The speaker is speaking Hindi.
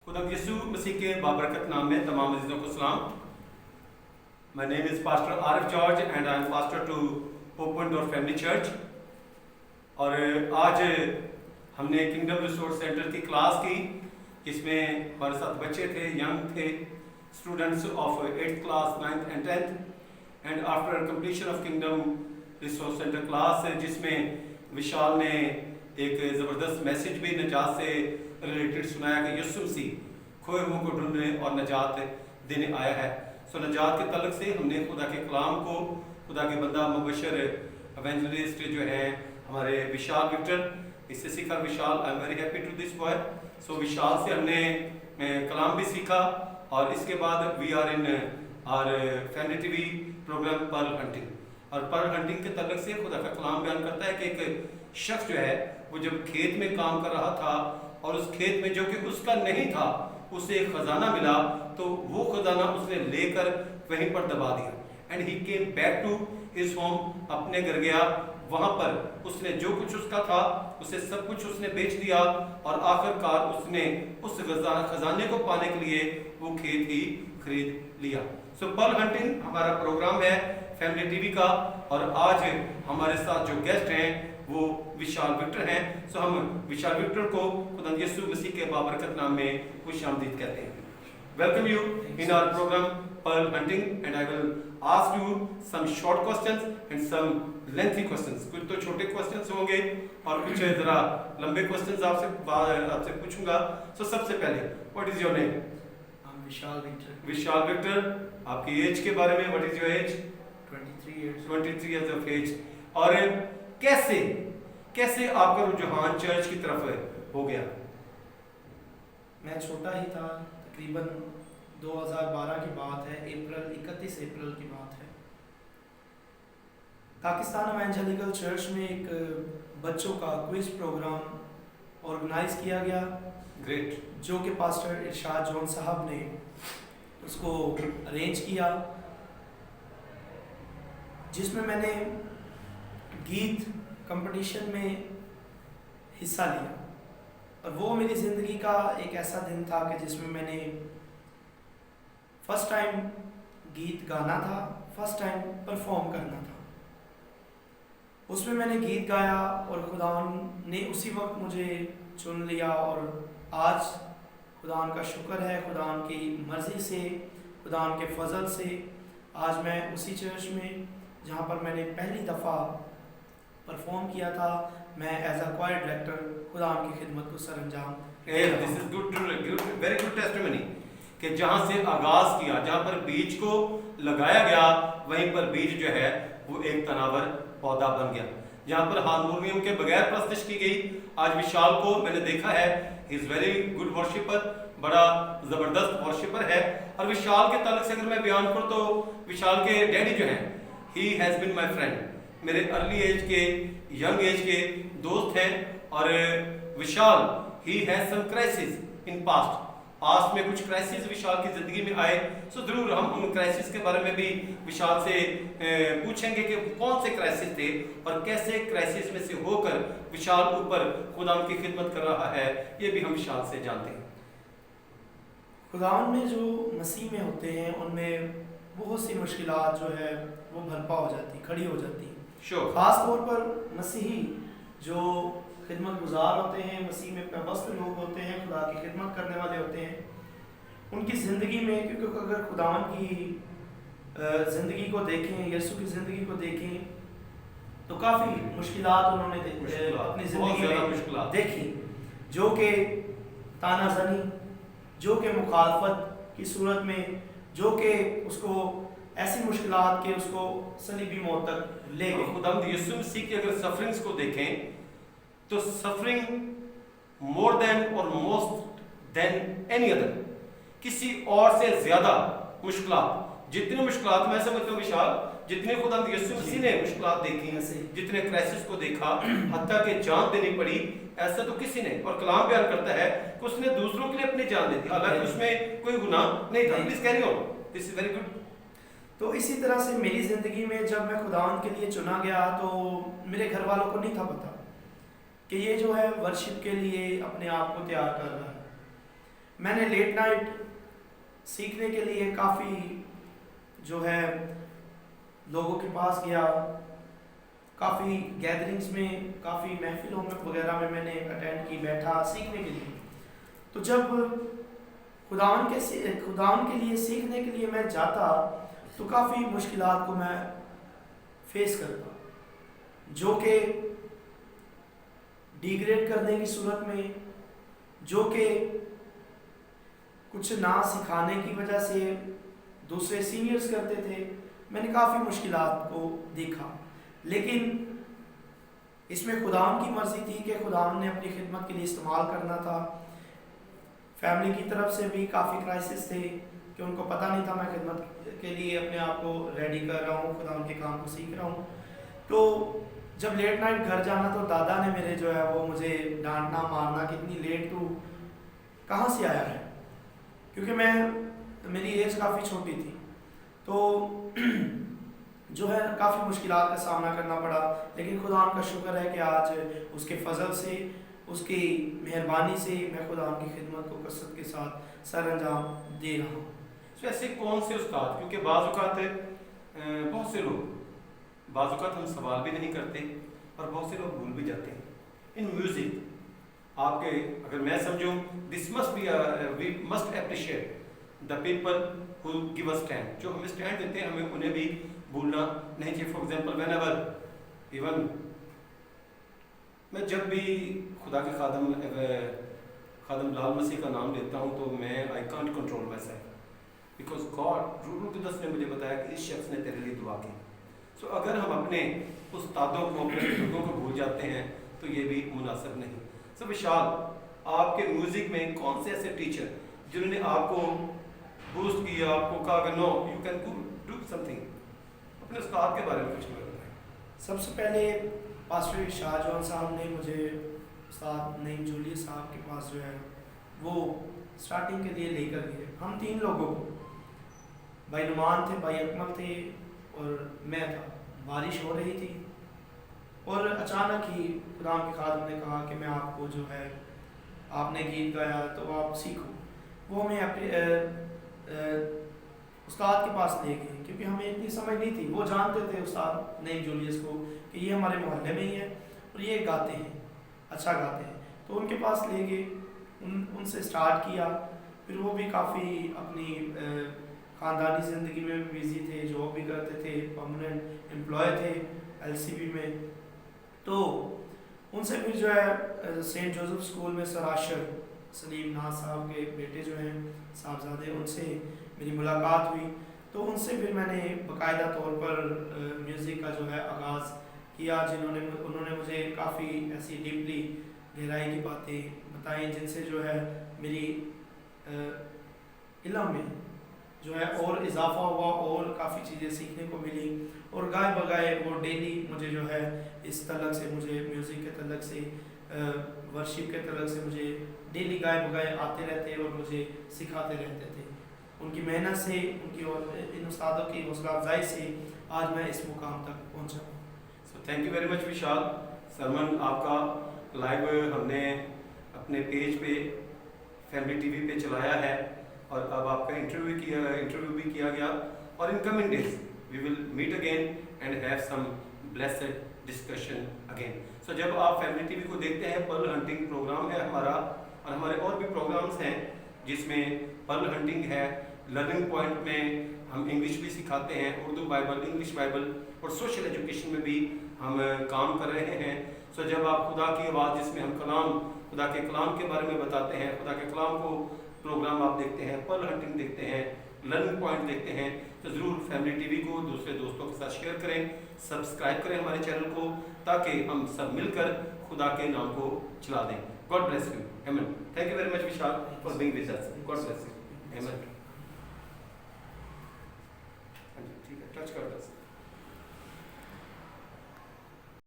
खुदा यीशु मसीह के बाबरकत नाम में तमाम अजीज़ों को सलाम। My name is Pastor Arif George and I am pastor to Open Door Family Church। और आज हमने किंगडम रिसोर्स सेंटर की क्लास की, इसमें हमारे साथ बच्चे थे, यंग थे, students of 8th class, 9th and 10th। And after completion of kingdom resource centre class, जिसमें विशाल ने एक ज़बरदस्त मैसेज भी नजात से रिलेटेड सुनाया कि यीशु मसीह खोए हुओं को ढूंढने और नजात देने आया है। सो नजात के तलक से हमने खुदा के कलाम को, खुदा के बंदा मुबशर एवेंजलिस्ट जो है हमारे विशाल विक्टर, इससे सीखा। Vishal, I am very happy to this boy. So Vishal से हमने कलाम भी सीखा और इसके बाद we are in our family TV program pearl hunting. और पर्ल हंटिंग के तलक से खुदा का कलाम बयान करता है कि एक शख्स जो है वो जब खेत में काम कर रहा था और उस खेत में जो कि उसका नहीं था उसे एक खजाना मिला, तो वो खजाना उसने लेकर वहीं पर दबा दिया। And he came back to his home, अपने घर गया। वहां पर उसने जो कुछ उसका था उसे सब कुछ उसने बेच दिया और आखिरकार उसने उस खजाने को पाने के लिए वो खेत ही खरीद लिया। सो पर्ल हंटिंग हमारा प्रोग्राम है फैमिली टीवी का, और आज हमारे साथ जो गेस्ट हैं वो विशाल विक्टर हैं। सो हम विशाल विक्टर को खुदा यीशु मसीह के बाबरकत नाम में खुशामदीद कहते हैं। Welcome you in our programme pearl hunting and I will ask you some short questions and some lengthy questions. कुछ तो छोटे क्वेश्चंस होंगे और कुछ जरा लंबे क्वेश्चंस आपसे पूछूंगा। सो सबसे पहले, what is your name? Vishal Victor. Vishal Victor, आपकी एज के बारे में, what is your age? 23 years। 23 years of age. और कैसे आपका रुझान चर्च की तरफ हो गया? मैं छोटा ही था, तकरीबन 2012 की बात है, 31 अप्रैल की बात है। पाकिस्तान एवेंजेलिकल चर्च में एक बच्चों का क्विज प्रोग्राम ऑर्गेनाइज किया गया। ग्रेट। जो कि पास्टर इरशाद जॉन साहब ने उसको अरेंज किया, जिसमें मैंने गीत कंपटीशन में हिस्सा लिया। और वो मेरी ज़िंदगी का एक ऐसा दिन था कि जिसमें मैंने फर्स्ट टाइम गीत गाना था, फर्स्ट टाइम परफॉर्म करना था। उसमें मैंने गीत गाया और खुदा ने उसी वक्त मुझे चुन लिया। और आज खुदा का शुक्र है, खुदा की मर्ज़ी से, खुदा के फजल से आज मैं उसी चर्च में जहाँ पर मैंने पहली दफ़ा परफॉर्म किया था, मैं एज अ क्वायर डायरेक्टर खुदा की खिदमत को सरअंजाम। This is good, very good testimony कि जहाँ से आगाज किया, जहाँ पर बीज को लगाया गया, वहीं पर बीज जो है वो एक तनावर पौधा बन गया। जहाँ पर हारमोनियम के बगैर प्रस्तुत की गई, आज विशाल को मैंने देखा है, he is very good worshipper, बड़ा जबरदस्त वर्शिपर है। और विशाल के ताल्लुक से अगर मैं बयान करूँ तो विशाल के डैडी जो हैं, he has been my friend, मेरे अर्ली एज के, यंग एज के दोस्त हैं। और Vishal, he has some crisis in past में कुछ क्राइसिस विशाल की जिंदगी में आए। सो जरूर हम उन क्राइसिस के बारे में भी विशाल से पूछेंगे कि कौन से क्राइसिस थे और कैसे क्राइसिस में से होकर विशाल ऊपर खुदा की खिदमत कर रहा है, ये भी हम विशाल से जानते हैं। खुदावन में जो मसीह में होते हैं उनमें बहुत सी मुश्किलात जो है वो भरपा हो जाती, खड़ी हो जाती। ख़ास तौर पर मसीही जो खिदमत गुजार होते हैं, मसीह में पैबस्त लोग होते हैं, खुदा की खिदमत करने वाले होते हैं, उनकी ज़िंदगी में, क्योंकि अगर खुदावन की ज़िंदगी को देखें, यीशु की ज़िंदगी को देखें, तो काफ़ी मुश्किलात उन्होंने अपनी ज़िंदगी में देखी, जो कि तानाज़नी, जो कि मुखालफत की सूरत में, जो कि उसको ऐसी मुश्किलात के उसको सलीबी मौत तक ले गए। खुदावंद यीशु मसीह की अगर सफरिंग्स को देखें तो सफरिंग मोर देन और मोस्ट देन एनी अदर, किसी और से ज्यादा मुश्किलात, जितनी मुश्किलात मैं समझता हूँ विशाल, जितने खुदावंद यीशु मसीह ने मुश्किलात देखी, जितने क्राइसिस को देखा, हत्या के जान देनी पड़ी, ऐसा तो किसी ने। और कलाम बयान करता है कि उसने दूसरों के लिए अपनी जान दे दी, हालांकि उसमें कोई गुनाह नहीं था। Please carry on, this is very good. तो इसी तरह से मेरी ज़िंदगी में जब मैं खुदावन के लिए चुना गया तो मेरे घर वालों को नहीं था पता कि ये जो है वर्शिप के लिए अपने आप को तैयार कर रहा है। मैंने लेट नाइट सीखने के लिए काफ़ी जो है लोगों के पास गया, काफ़ी गैदरिंग्स में, काफ़ी महफिलों में वगैरह में मैंने अटेंड की, बैठा सीखने के लिए। तो जब खुदावन के लिए सीखने के लिए मैं जाता तो काफ़ी मुश्किलात को मैं फेस करता, जो कि डिग्रेड करने की सूरत में, जो कि कुछ ना सिखाने की वजह से दूसरे सीनियर्स करते थे। मैंने काफ़ी मुश्किलात को देखा, लेकिन इसमें खुदावन की मर्ज़ी थी कि खुदावन ने अपनी खिदमत के लिए इस्तेमाल करना था। फैमिली की तरफ से भी काफ़ी क्राइसिस थे कि उनको पता नहीं था मैं खिदमत के लिए अपने आप को रेडी कर रहा हूँ, खुदावन के काम को सीख रहा हूँ। तो जब लेट नाइट घर जाना तो दादा ने मेरे जो है वो मुझे डांटना मारना कि इतनी लेट तू कहाँ से आया है, क्योंकि मेरी एज काफ़ी छोटी थी। तो जो है काफ़ी मुश्किलात का सामना करना पड़ा, लेकिन खुदा का शुक्र है कि आज उसके फजल से, उसकी मेहरबानी से मैं खुदा की खिदमत को कसरत के साथ सर अंजाम दे रहा हूँ। तो ऐसे कौन से उस्ताद, क्योंकि बाज़ औक़ात बहुत से लोग बाज़ औक़ात हम सवाल भी नहीं करते और बहुत से लोग भूल भी जाते हैं। इन म्यूज़िक आपके, अगर मैं समझूं, this must be we must appreciate the people who give us stand, जो हमें स्टैंड देते हैं, हमें उन्हें भी भूलना नहीं चाहिए। फॉर एग्जांपल व्हेनेवर इवन मैं जब भी खुदा के खादम लाल मसीह का नाम लेता हूँ तो मैं I can't control my self, because God rule ने मुझे बताया कि इस शख्स ने तेरे लिए दुआ की। सो अगर हम अपने उस्तादों को, अपने बुजुर्गों को भूल जाते हैं तो ये भी मुनासिब नहीं। सो विशाल, आपके म्यूज़िक में कौन से ऐसे टीचर जिन्होंने आपको बूस्ट किया, आपको कहा कि no you can do something, अपने उस्ताद के बारे में कुछ बताएं। सबसे पहले पास्टर शाहजहान साहब ने मुझे उस्ताद नईम जूलियस साहब के पास जो है वो स्टार्टिंग के लिए लेकर गए। हम 3 लोगों को, भाई नुमान थे, भाई अकमल थे और मैं था। बारिश हो रही थी और अचानक ही खुदा के खादम ने कहा कि मैं आपको जो है, आपने गीत गाया तो आप सीखो। वो हमें अपने उस्ताद के पास ले गए, क्योंकि हमें इतनी समझ नहीं थी। वो जानते थे उस्ताद नईम जूलियस को कि ये हमारे मोहल्ले में ही है और ये गाते हैं, अच्छा गाते हैं। तो उनके पास ले गए, उनसे स्टार्ट किया। फिर वो भी काफ़ी अपनी ख़ानदानी ज़िंदगी में भी बिज़ी थे, जॉब भी करते थे, परमानेंट एम्प्लॉय थे LCB में। तो उनसे फिर जो है सेंट जोसेफ स्कूल में सराशर सलीम नाज साहब के बेटे जो हैं साहबजादे, उनसे मेरी मुलाकात हुई। तो उनसे फिर मैंने बाकायदा तौर पर म्यूज़िक का जो है आगाज़ किया, उन्होंने मुझे काफ़ी ऐसी डीपली गहराई की बातें बताई, जिनसे जो है मेरी इल्म में जो है और इजाफा हुआ और काफ़ी चीज़ें सीखने को मिली। और गाए बगाए वो डेली मुझे जो है इस तलक से, मुझे म्यूज़िक के तलक से, वर्शिप के तलक से मुझे डेली गाए बगाए आते रहते और मुझे सिखाते रहते थे। उनकी मेहनत से, उनकी और इन उस्तादों की हौसला अफजाई से आज मैं इस मुकाम तक पहुँचा हूँ। So thank you very much Vishal. Sermon आपका लाइव हमने अपने पेज पे फैमिली TV पे चलाया है और अब आपका इंटरव्यू भी किया गया। और in coming days we will meet again and have some blessed discussion again. So जब आप फैमिली TV को देखते हैं, पर्ल हंटिंग प्रोग्राम है हमारा, और हमारे और भी प्रोग्राम्स हैं जिसमें पर्ल हंटिंग है, लर्निंग पॉइंट में हम इंग्लिश भी सिखाते हैं, उर्दू बाइबल, इंग्लिश बाइबल और सोशल एजुकेशन में भी हम काम कर रहे हैं। सो जब आप खुदा की आवाज़, जिसमें हम खुदा के कलाम के बारे में बताते हैं, खुदा के कलाम को प्रोग्राम आप देखते हैं, पर्ल हंटिंग देखते हैं, लर्निंग पॉइंट देखते हैं, तो ज़रूर फैमिली TV को दूसरे दोस्तों के साथ शेयर करें, सब्सक्राइब करें हमारे चैनल को, ताकि हम सब मिलकर खुदा के नाम को चला दें। God bless you. आमीन। Thank you very much Vishal for being with us. God bless you. आमीन।